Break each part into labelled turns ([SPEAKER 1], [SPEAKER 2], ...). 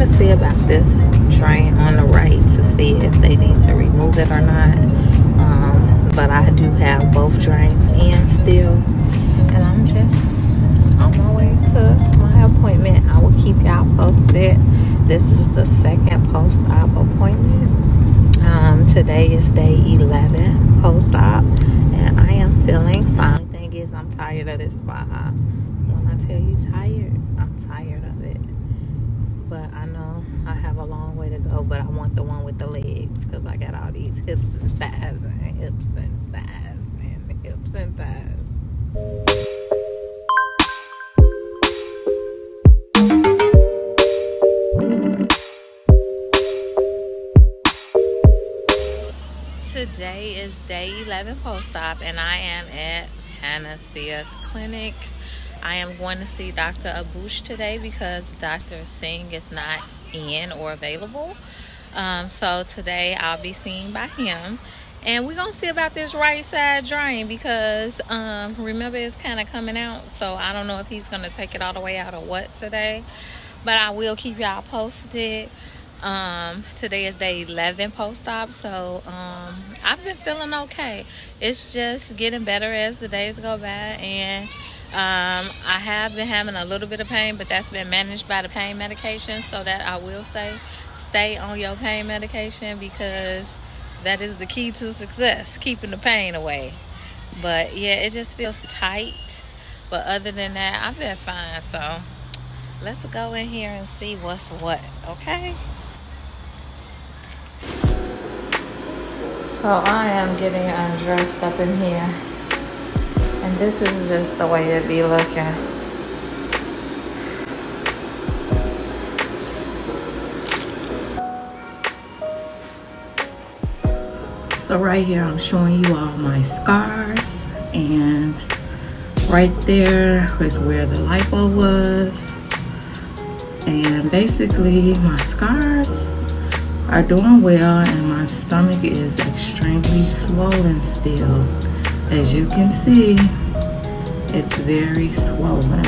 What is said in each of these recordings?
[SPEAKER 1] to see about this drain on the right to see if they need to remove it or not. But I do have both drains in still, and I'm just on my way to my appointment. I will keep y'all posted. This is the second post-op appointment. Today is day 11 post-op, and I am feeling fine. The thing is, I'm tired of this spa. When I tell you tired, I'm tired of it. But I know I have a long way to go, but I want the one with the legs, because I got all these hips and thighs and hips and thighs and hips and thighs. Today is day 11 post-op, and I am at Panacea Clinic. I am going to see Dr. Abush today because Dr. Singh is not in or available. So today I'll be seen by him. And we're going to see about this right side drain because remember, it's kind of coming out. So I don't know if he's going to take it all the way out or what today. But I will keep y'all posted. Today is day 11 post-op, so I've been feeling okay. It's just getting better as the days go by, and I have been having a little bit of pain, but that's been managed by the pain medication. So that I will say, stay on your pain medication, because that is the key to success, keeping the pain away. But yeah, it just feels tight, but other than that, I've been fine. So let's go in here and see what's what, okay? So I am getting undressed up in here, and this is just the way it be looking. So right here I'm showing you all my scars, and right there is where the lipo was, and basically my scars are doing well, and my stomach is extremely swollen still. As you can see, it's very swollen.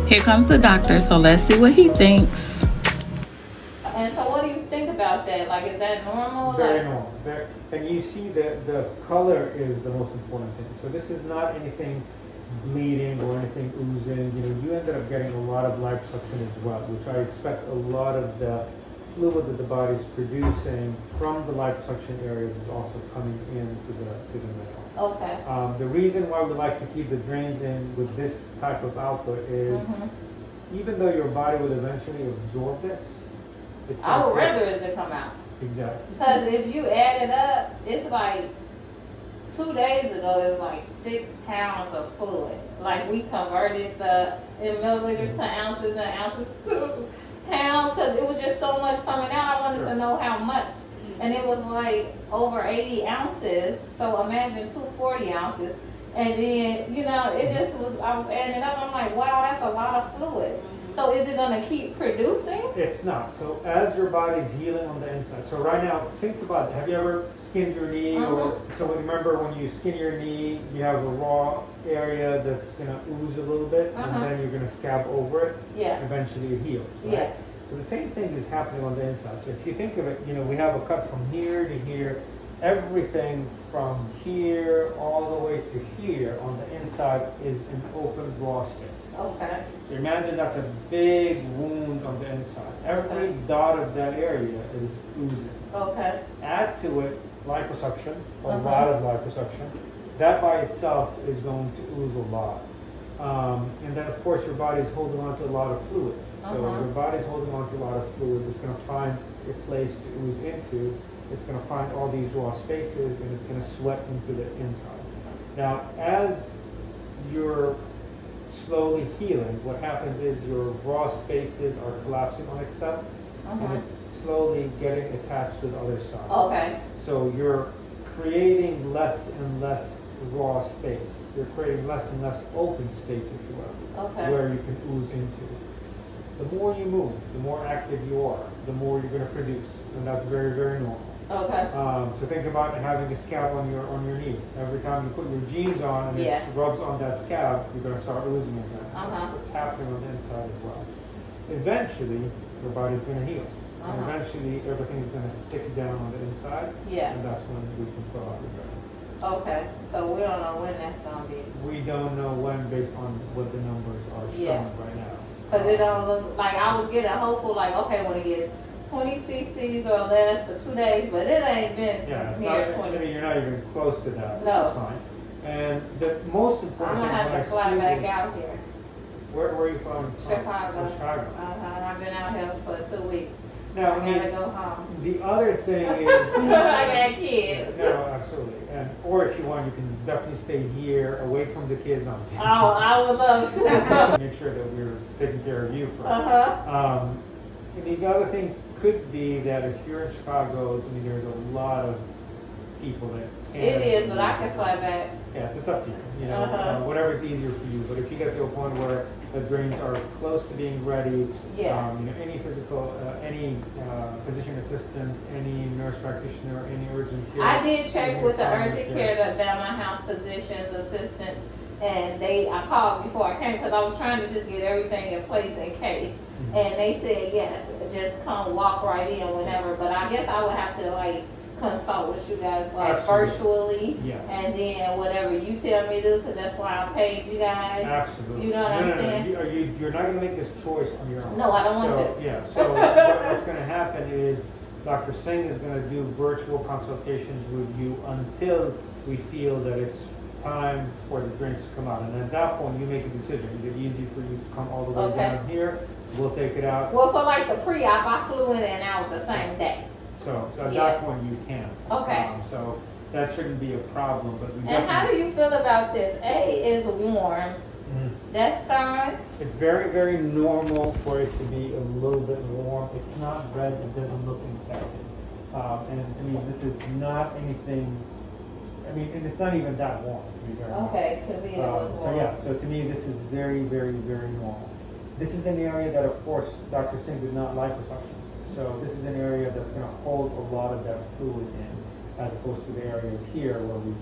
[SPEAKER 1] Here comes the doctor, so let's see what he thinks. And so what do you think about that? Like, is that normal?
[SPEAKER 2] Very normal. And you see that the color is the most important thing. So this is not anything bleeding or anything oozing. You know, you ended up getting a lot of liposuction as well, which I expect a lot of the fluid that the body's producing from the liposuction areas is also coming into the middle.
[SPEAKER 1] Okay.
[SPEAKER 2] The reason why we like to keep the drains in with this type of output is even though your body will eventually absorb this, it's
[SPEAKER 1] I would rather it to come out.
[SPEAKER 2] Exactly.
[SPEAKER 1] Because if you add it up, it's like 2 days ago, it was like 6 pounds of fluid. Like, we converted the in milliliters to ounces and ounces to pounds because it was just so much coming out. I wanted to know how much. And it was like over 80 ounces. So imagine 240 ounces. And then, you know, it just was, I was adding it up. I'm like, wow, that's a lot of fluid. So is it going to keep producing?
[SPEAKER 2] It's not. So as your body's healing on the inside. So right now, think about it. Have you ever skinned your knee? Or so remember when you skin your knee, you have a raw area that's going to ooze a little bit, and then you're going to scab over it.
[SPEAKER 1] Yeah.
[SPEAKER 2] Eventually it heals. Right?
[SPEAKER 1] Yeah.
[SPEAKER 2] So the same thing is happening on the inside. So if you think of it, you know, we have a cut from here to here. Everything from here all the way to here on the inside is an open raw space.
[SPEAKER 1] Okay.
[SPEAKER 2] So imagine that's a big wound on the inside. Every dot of that area is oozing.
[SPEAKER 1] Okay.
[SPEAKER 2] Add to it liposuction, a lot of liposuction. That by itself is going to ooze a lot. And then of course your body's holding on to a lot of fluid. So your body's holding on to a lot of fluid. It's going to find a place to ooze into. It's going to find all these raw spaces, and it's going to sweat into the inside. Now, as you're slowly healing, what happens is your raw spaces are collapsing on itself, and it's slowly getting attached to the other side.
[SPEAKER 1] Okay.
[SPEAKER 2] So you're creating less and less raw space. You're creating less and less open space, if you will,
[SPEAKER 1] Okay.
[SPEAKER 2] where you can ooze into. The more you move, the more active you are, the more you're going to produce, and that's very, very normal.
[SPEAKER 1] Okay.
[SPEAKER 2] So think about having a scab on your knee. Every time you put your jeans on and
[SPEAKER 1] Yeah.
[SPEAKER 2] it rubs on that scab, you're going to start oozing again.
[SPEAKER 1] Uh-huh.
[SPEAKER 2] That's what's happening on the inside as well. Eventually, your body's going to heal. And
[SPEAKER 1] Uh-huh.
[SPEAKER 2] eventually, everything's going to stick down on the inside.
[SPEAKER 1] Yeah.
[SPEAKER 2] And that's when we can pull out the drain.
[SPEAKER 1] Okay. So we don't know when that's gonna be.
[SPEAKER 2] We don't know when based on what the numbers are showing
[SPEAKER 1] Yeah.
[SPEAKER 2] right now.
[SPEAKER 1] Cause it don't look like I was getting hopeful, like okay, when it gets 20 cc's or less for 2 days, but it ain't been
[SPEAKER 2] Yeah, it's
[SPEAKER 1] near
[SPEAKER 2] not,
[SPEAKER 1] 20.
[SPEAKER 2] you're not even close to that, which
[SPEAKER 1] No.
[SPEAKER 2] is fine. And the most
[SPEAKER 1] I'm
[SPEAKER 2] important
[SPEAKER 1] gonna
[SPEAKER 2] thing
[SPEAKER 1] have
[SPEAKER 2] when I
[SPEAKER 1] to fly
[SPEAKER 2] see
[SPEAKER 1] back
[SPEAKER 2] this,
[SPEAKER 1] out here.
[SPEAKER 2] where are you from?
[SPEAKER 1] Chicago.
[SPEAKER 2] Oh, Chicago.
[SPEAKER 1] I've been out here for 2 weeks.
[SPEAKER 2] Now,
[SPEAKER 1] I gotta go home.
[SPEAKER 2] the other thing is,
[SPEAKER 1] I got kids.
[SPEAKER 2] no, absolutely, and or if you want, you can definitely stay here, away from the kids on
[SPEAKER 1] Oh, I would love to.
[SPEAKER 2] make sure that we're taking care of you first.
[SPEAKER 1] Uh-huh.
[SPEAKER 2] And the other thing could be that if you're in Chicago, I mean, there's a lot of people that can.
[SPEAKER 1] It is, but I can fly back.
[SPEAKER 2] Yeah, so it's up to you. You know,
[SPEAKER 1] Uh-huh.
[SPEAKER 2] whatever's easier for you. But if you get to a point where the drains are close to being ready,
[SPEAKER 1] Yeah.
[SPEAKER 2] you know, any physician assistant, any nurse practitioner, any urgent care.
[SPEAKER 1] I did check with the
[SPEAKER 2] primary
[SPEAKER 1] urgent care, the Bama House physicians, assistants, and I called before I came because I was trying to just get everything in place in case.
[SPEAKER 2] Mhm.
[SPEAKER 1] And they said, yes, just come walk right in whenever. But I guess I would have to like consult with you guys like
[SPEAKER 2] Absolutely.
[SPEAKER 1] virtually.
[SPEAKER 2] Yes.
[SPEAKER 1] And then whatever you tell me to do, because that's why I paid you guys.
[SPEAKER 2] Absolutely.
[SPEAKER 1] You know what I'm
[SPEAKER 2] no,
[SPEAKER 1] saying?
[SPEAKER 2] No. You're not going to make this choice on your own.
[SPEAKER 1] No, I don't want
[SPEAKER 2] to.
[SPEAKER 1] to.
[SPEAKER 2] Yeah. So what's going to happen is Dr. Singh is going to do virtual consultations with you until we feel that it's time for the drains to come out. And at that point, you make a decision. Is it easy for you to come all the way
[SPEAKER 1] Okay.
[SPEAKER 2] down here? We'll take it out.
[SPEAKER 1] Well, for like the pre-op, I flew in and out the same day.
[SPEAKER 2] So at
[SPEAKER 1] Yeah.
[SPEAKER 2] that point, you can.
[SPEAKER 1] Okay.
[SPEAKER 2] So that shouldn't be a problem. But we
[SPEAKER 1] And how do you feel about this? A is warm.
[SPEAKER 2] Mhm.
[SPEAKER 1] That's fine.
[SPEAKER 2] It's very, very normal for it to be a little bit warm. It's not red. It doesn't look infected. And I mean, this is not anything. I mean, and it's not even that warm, to be very honest.
[SPEAKER 1] Okay, to be able to
[SPEAKER 2] So yeah, so to me, this is very, very, very normal. This is an area that, of course, Dr. Singh did not liposuction. So this is an area that's going to hold a lot of that fluid in, as opposed to the areas here where we,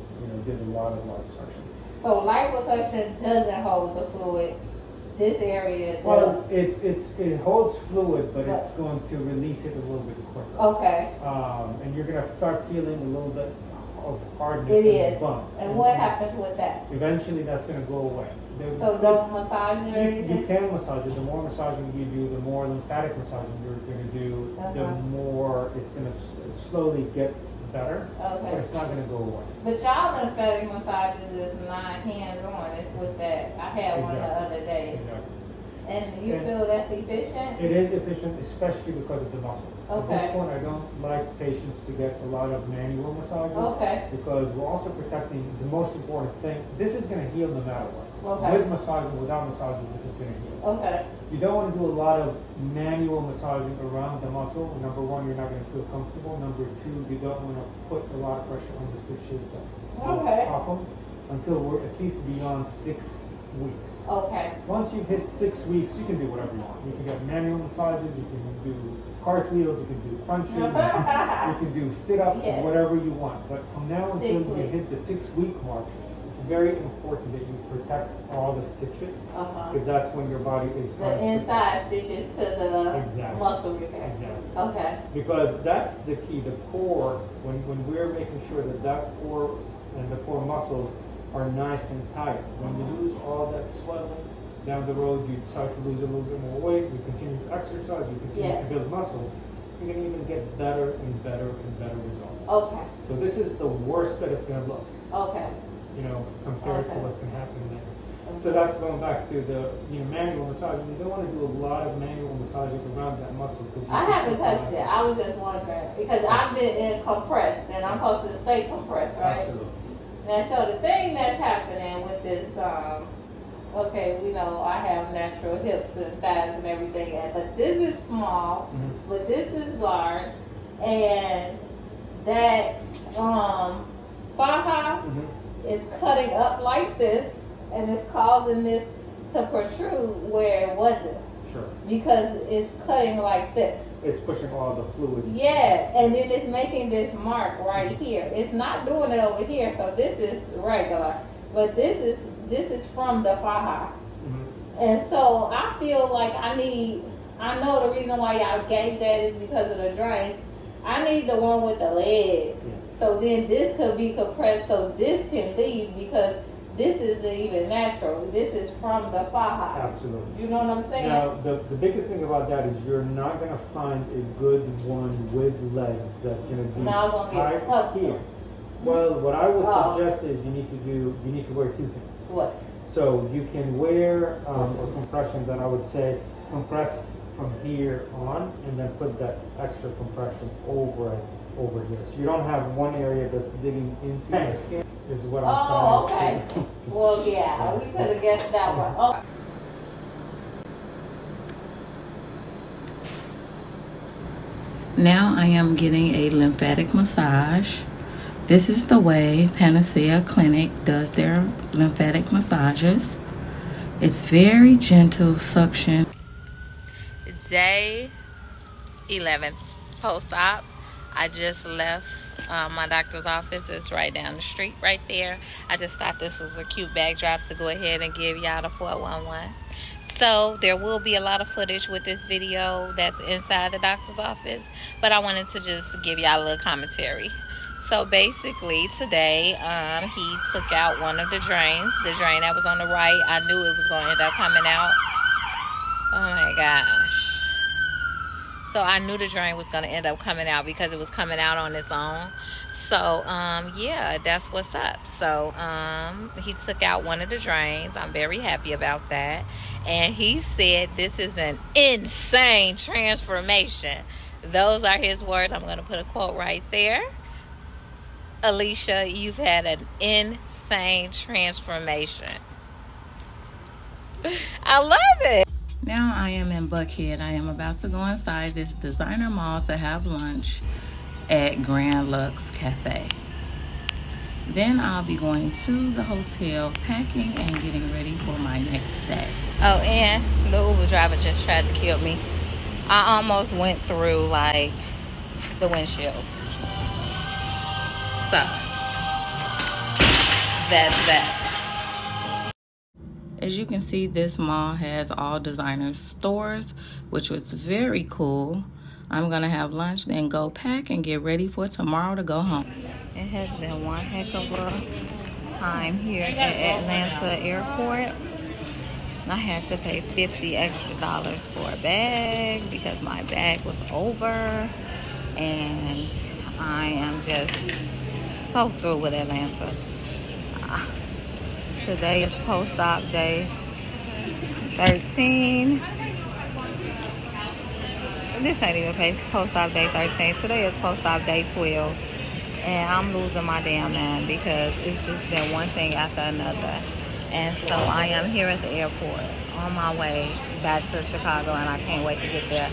[SPEAKER 2] did a lot of liposuction.
[SPEAKER 1] So liposuction doesn't hold the fluid. This area does.
[SPEAKER 2] Well, it holds fluid, but it's going to release it a little bit quicker.
[SPEAKER 1] Okay.
[SPEAKER 2] And you're going to start feeling a little bit of hardness
[SPEAKER 1] It
[SPEAKER 2] in
[SPEAKER 1] is.
[SPEAKER 2] the bumps.
[SPEAKER 1] And what happens with that?
[SPEAKER 2] Eventually, that's going to go away.
[SPEAKER 1] So don't massage it or
[SPEAKER 2] You
[SPEAKER 1] anything?
[SPEAKER 2] can massage it. The more massaging you do, the more lymphatic massaging you're going to do, the
[SPEAKER 1] Uh-huh.
[SPEAKER 2] more it's going to slowly get better, but
[SPEAKER 1] Okay.
[SPEAKER 2] it's not going to go away.
[SPEAKER 1] But y'all lymphatic massages is not hands-on. It's with that. I had one the other day.
[SPEAKER 2] Exactly.
[SPEAKER 1] And you
[SPEAKER 2] And
[SPEAKER 1] feel that's efficient?
[SPEAKER 2] It is efficient, especially because of the muscle. At
[SPEAKER 1] Okay.
[SPEAKER 2] this point, I don't like patients to get a lot of manual massages
[SPEAKER 1] Okay.
[SPEAKER 2] because we're also protecting the most important thing. This is going to heal no matter what.
[SPEAKER 1] Okay.
[SPEAKER 2] With massaging, without massaging, this is going to heal.
[SPEAKER 1] Okay.
[SPEAKER 2] You don't want to do a lot of manual massaging around the muscle. Number one, you're not going to feel comfortable. Number two, you don't want to put a lot of pressure on the stitches to
[SPEAKER 1] Okay.
[SPEAKER 2] pop them until we're at least beyond 6 weeks.
[SPEAKER 1] Okay.
[SPEAKER 2] Once you've hit 6 weeks, you can do whatever you want. You can get manual massages, you can do cartwheels, you can do crunches, you can do sit-ups,
[SPEAKER 1] Yes.
[SPEAKER 2] whatever you want. But from now
[SPEAKER 1] 6
[SPEAKER 2] until you
[SPEAKER 1] weeks.
[SPEAKER 2] hit the 6-week mark, it's very important that you protect all the stitches
[SPEAKER 1] Uh-huh.
[SPEAKER 2] because that's when your body is
[SPEAKER 1] The inside stitches to the
[SPEAKER 2] Exactly.
[SPEAKER 1] muscle repair.
[SPEAKER 2] Exactly.
[SPEAKER 1] Okay.
[SPEAKER 2] Because that's the key. The core, when we're making sure that that core and the core muscles are nice and tight. When you lose all that swelling, down the road you start to lose a little bit more weight, you continue to exercise, you continue
[SPEAKER 1] Yes.
[SPEAKER 2] to build muscle, you can even get better and better and better results.
[SPEAKER 1] Okay.
[SPEAKER 2] So this is the worst that it's going to look,
[SPEAKER 1] Okay.
[SPEAKER 2] compared to
[SPEAKER 1] Okay.
[SPEAKER 2] what's going to happen there. So that's going back to the manual massaging. You don't want to do a lot of manual massaging around that muscle.
[SPEAKER 1] I haven't touched it. I was just wondering because I've been in compressed and I'm supposed to stay compressed, right?
[SPEAKER 2] Absolutely.
[SPEAKER 1] Now, so the thing that's happening with this, okay, we know I have natural hips and thighs and everything, but this is small,
[SPEAKER 2] Mhm.
[SPEAKER 1] but this is large, and that faja
[SPEAKER 2] Mhm.
[SPEAKER 1] is cutting up like this, and it's causing this to protrude where it wasn't.
[SPEAKER 2] Sure.
[SPEAKER 1] Because it's cutting like this.
[SPEAKER 2] It's pushing all the fluid.
[SPEAKER 1] Yeah, and then it's making this mark right here. It's not doing it over here, so this is regular. But this is from the faja. Mm-hmm. And so I feel like I know the reason why y'all gave that is because of the drains. I need the one with the legs. Yeah. So then this could be compressed so this can leave, because this is even natural. This is from the faja.
[SPEAKER 2] Absolutely.
[SPEAKER 1] You know what I'm saying?
[SPEAKER 2] Now, the biggest thing about that is you're not going to find a good one with legs that's going to be tight here. Well, what I would suggest is you need to wear two things.
[SPEAKER 1] What?
[SPEAKER 2] So you can wear a compression that I would say compress from here on, and then put that extra compression over here. So you don't have one area that's digging into your skin, is what I'm trying to.
[SPEAKER 1] Well, yeah, we could have guessed that one. Oh.
[SPEAKER 3] Now I am getting a lymphatic massage. This is the way Panacea Clinic does their lymphatic massages. It's very gentle suction.
[SPEAKER 1] Day 11, post-op. I just left my doctor's office. It's right down the street right there. I just thought this was a cute backdrop to go ahead and give y'all the 411. So there will be a lot of footage with this video that's inside the doctor's office, but I wanted to just give y'all a little commentary. So basically today he took out one of the drains. The drain that was on the right, I knew it was going to end up coming out. Oh my gosh. So I knew the drain was going to end up coming out because it was coming out on its own. So, yeah, that's what's up. So, he took out one of the drains. I'm very happy about that. And he said this is an insane transformation. Those are his words. I'm going to put a quote right there. Alicia, you've had an insane transformation. I love it.
[SPEAKER 3] Now I am in Buckhead. I am about to go inside this designer mall to have lunch at Grand Lux Cafe. Then I'll be going to the hotel, packing and getting ready for my next day.
[SPEAKER 1] Oh, and the Uber driver just tried to kill me. I almost went through, like, the windshield. So, that's that.
[SPEAKER 3] As you can see, this mall has all designer stores, which was very cool. I'm gonna have lunch, then go pack and get ready for tomorrow to go home.
[SPEAKER 1] It has been one heck of a time here at Atlanta Airport. I had to pay $50 extra for a bag because my bag was over, and I am just so through with Atlanta. Today is post-op day 13. This ain't even post-op day 13. Today is post-op day 12. And I'm losing my damn mind because it's just been one thing after another. And so I am here at the airport on my way back to Chicago, and I can't wait to get there.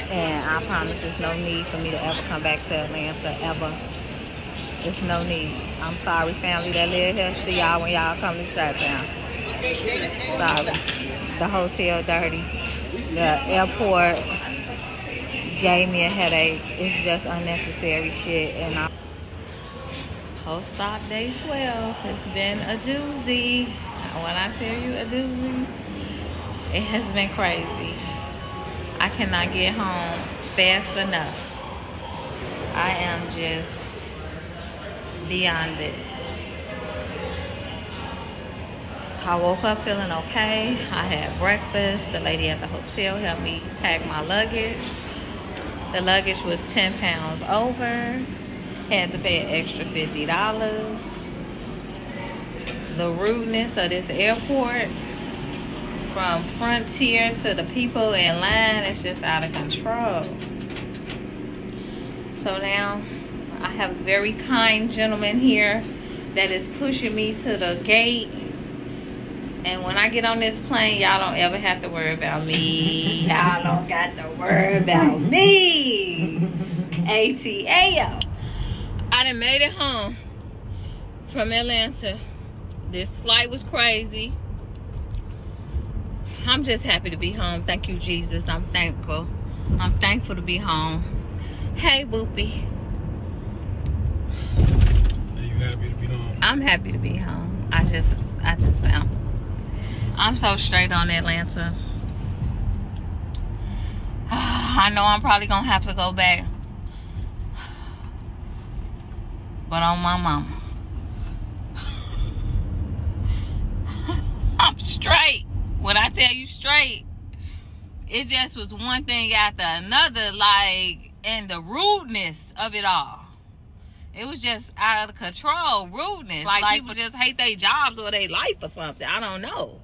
[SPEAKER 1] And I promise there's no need for me to ever come back to Atlanta, ever. There's no need. I'm sorry, family that live here. See y'all when y'all come to Chi-Town. Sorry. The hotel dirty. The airport gave me a headache. It's just unnecessary shit. And post-op day 12. It's been a doozy. When I tell you a doozy, it has been crazy. I cannot get home fast enough. I am just beyond it. I woke up feeling okay. I had breakfast. The lady at the hotel helped me pack my luggage. The luggage was 10 pounds over. Had to pay an extra $50. The rudeness of this airport, from Frontier to the people in line, is just out of control. So now I have a very kind gentleman here that is pushing me to the gate. And when I get on this plane, y'all don't ever have to worry about me. Y'all don't got to worry about me. ATAO. I done made it home from Atlanta. This flight was crazy. I'm just happy to be home. Thank you, Jesus. I'm thankful. I'm thankful to be home. Hey, Boopy.
[SPEAKER 2] So you happy to be home?
[SPEAKER 1] I'm happy to be home. I just am. I'm so straight on Atlanta. I know I'm probably gonna have to go back, but on my mama, I'm straight. When I tell you straight, it just was one thing after another, like, and the rudeness of it all. It was just out of control, rudeness. Like people just hate their jobs or their life or something. I don't know.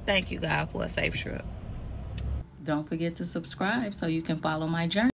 [SPEAKER 1] Thank you, God, for a safe trip.
[SPEAKER 3] Don't forget to subscribe so you can follow my journey.